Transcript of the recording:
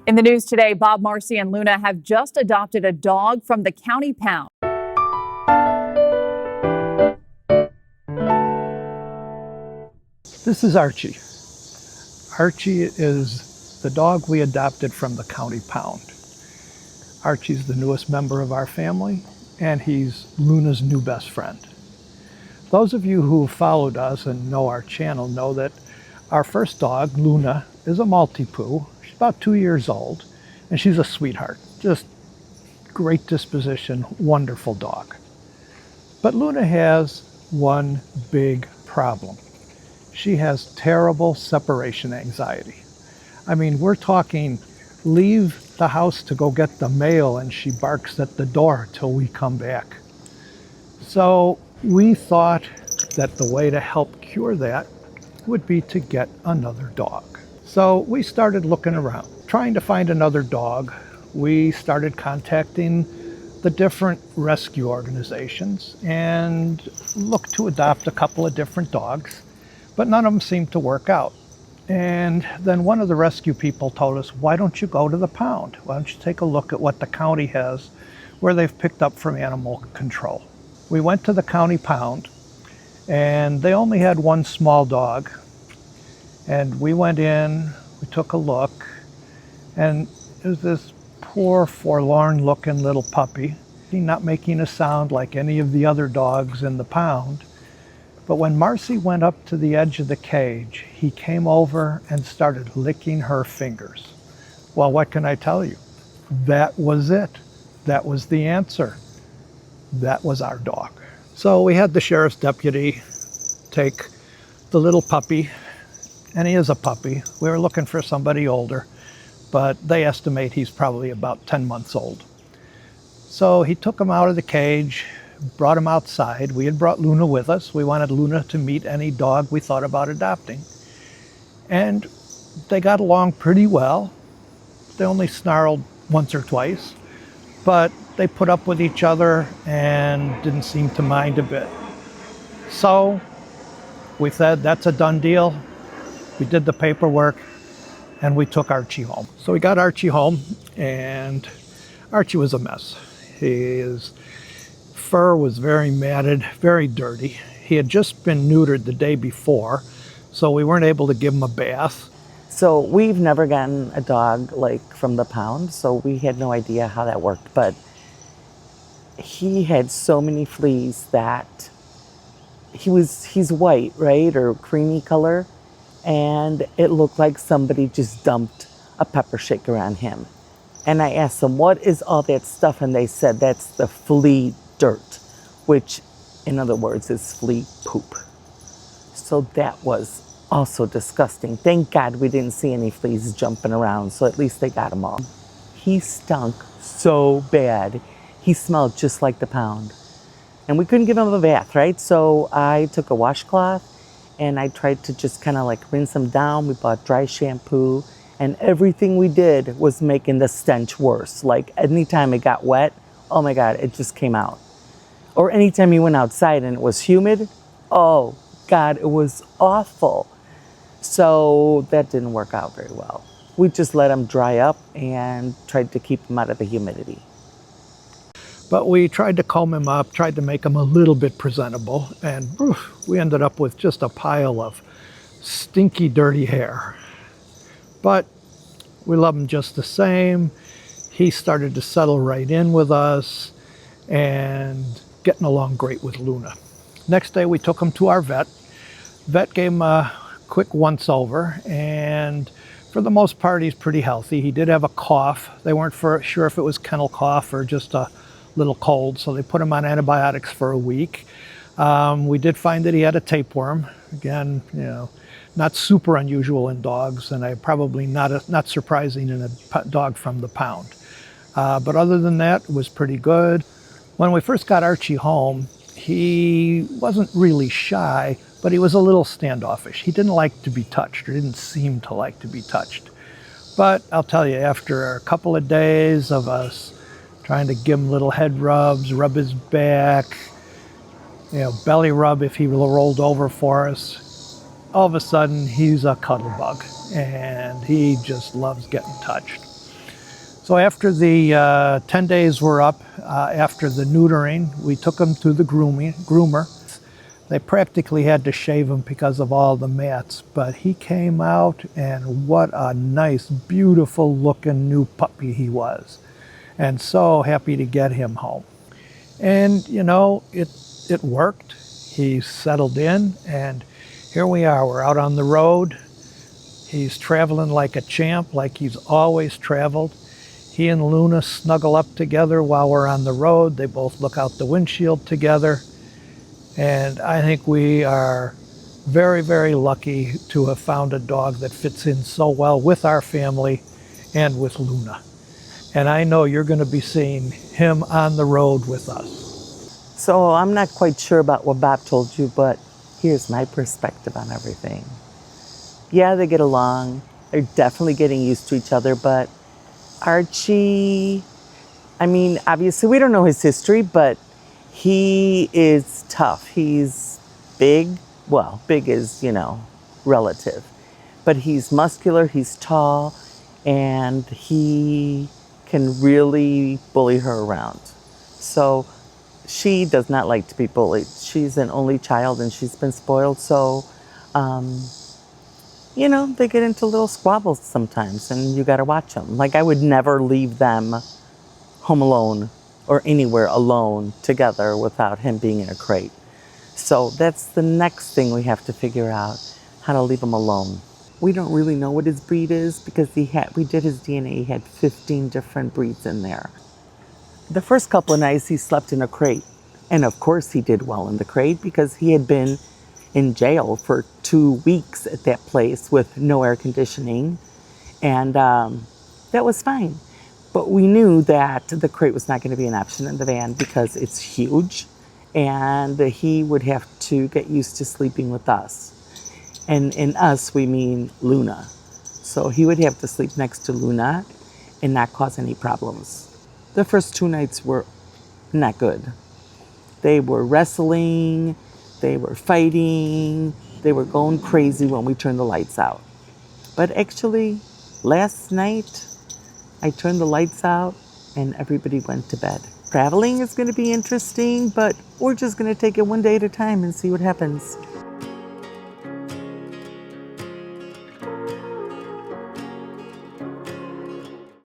In the news today, Bob, Marcy, and Luna have just adopted a dog from the county pound. This is Archie. Archie is the dog we adopted from the county pound. Archie's the newest member of our family, and he's Luna's new best friend. Those of you who followed us and know our channel know that our first dog, Luna, is a Maltipoo. She's about 2 years old, and she's a sweetheart. Just great disposition, wonderful dog. But Luna has one big problem. She has terrible separation anxiety. I mean, we're talking leave the house to go get the mail and she barks at the door till we come back. So we thought that the way to help cure that would be to get another dog. So we started looking around, trying to find another dog. We started contacting the different rescue organizations and looked to adopt a couple of different dogs, but none of them seemed to work out. And then one of the rescue people told us, why don't you go to the pound? Why don't you take a look at what the county has where they've picked up from animal control? We went to the county pound and they only had one small dog. And we went in, we took a look, and it was this poor, forlorn looking little puppy. He's not making a sound like any of the other dogs in the pound. But when Marcy went up to the edge of the cage, he came over and started licking her fingers. Well, what can I tell you? That was it. That was the answer. That was our dog. So we had the sheriff's deputy take the little puppy, and he is a puppy. We were looking for somebody older, but they estimate he's probably about 10 months old. So he took him out of the cage, brought him outside. We had brought Luna with us. We wanted Luna to meet any dog we thought about adopting. And they got along pretty well. They only snarled once or twice, but they put up with each other and didn't seem to mind a bit. So we said, that's a done deal. We did the paperwork and we took Archie home. So we got Archie home and Archie was a mess. His fur was very matted, very dirty. He had just been neutered the day before, so we weren't able to give him a bath. So we've never gotten a dog like from the pound, so we had no idea how that worked. But he had so many fleas that he's white, right, or creamy color, and it looked like somebody just dumped a pepper shaker on him. And I asked them, what is all that stuff? And they said that's the flea dirt, which in other words is flea poop. So that was also disgusting. Thank God we didn't see any fleas jumping around, so at least they got them all. He stunk so bad. He smelled just like the pound. And we couldn't give him a bath, right? So I took a washcloth and I tried to just kind of like rinse him down. We bought dry shampoo, and everything we did was making the stench worse. Like anytime it got wet, oh my God, it just came out. Or anytime he went outside and it was humid, oh God, it was awful. So that didn't work out very well. We just let him dry up and tried to keep him out of the humidity. But we tried to comb him up, tried to make him a little bit presentable, and we ended up with just a pile of stinky, dirty hair. But we love him just the same. He started to settle right in with us and getting along great with Luna. Next day we took him to our vet. Vet gave him a quick once over, and for the most part he's pretty healthy. He did have a cough. They weren't sure if it was kennel cough or just a little cold, so they put him on antibiotics for a week. We did find that he had a tapeworm. Again, you know, not super unusual in dogs, and probably not surprising in a dog from the pound. But other than that, it was pretty good. When we first got Archie home, he wasn't really shy, but he was a little standoffish. He didn't like to be touched, or didn't seem to like to be touched. But I'll tell you, after a couple of days of us trying to give him little head rubs, rub his back, you know, belly rub if he rolled over for us, all of a sudden he's a cuddle bug and he just loves getting touched. So after the 10 days were up, after the neutering, we took him to the groomer. They practically had to shave him because of all the mats, but he came out and what a nice, beautiful looking new puppy he was. And so happy to get him home. And you know, it worked. He settled in and here we are, we're out on the road. He's traveling like a champ, like he's always traveled. He and Luna snuggle up together while we're on the road. They both look out the windshield together. And I think we are very, very lucky to have found a dog that fits in so well with our family and with Luna. And I know you're going to be seeing him on the road with us. So I'm not quite sure about what Bob told you, but here's my perspective on everything. Yeah, they get along. They're definitely getting used to each other, but Archie, I mean, obviously we don't know his history, but he is tough. He's big. Well, big is, you know, relative. But he's muscular, he's tall, and he can really bully her around. So she does not like to be bullied. She's an only child and she's been spoiled. So, you know, they get into little squabbles sometimes and you got to watch them. Like I would never leave them home alone or anywhere alone together without him being in a crate. So that's the next thing we have to figure out, how to leave him alone. We don't really know what his breed is because we did his DNA, he had 15 different breeds in there. The first couple of nights he slept in a crate. And of course he did well in the crate because he had been in jail for 2 weeks at that place with no air conditioning. And that was fine. But we knew that the crate was not going to be an option in the van because it's huge and he would have to get used to sleeping with us. And in us, we mean Luna. So he would have to sleep next to Luna and not cause any problems. The first 2 nights were not good. They were wrestling, they were fighting, they were going crazy when we turned the lights out. But actually, last night, I turned the lights out and everybody went to bed. Traveling is going to be interesting, but we're just going to take it one day at a time and see what happens.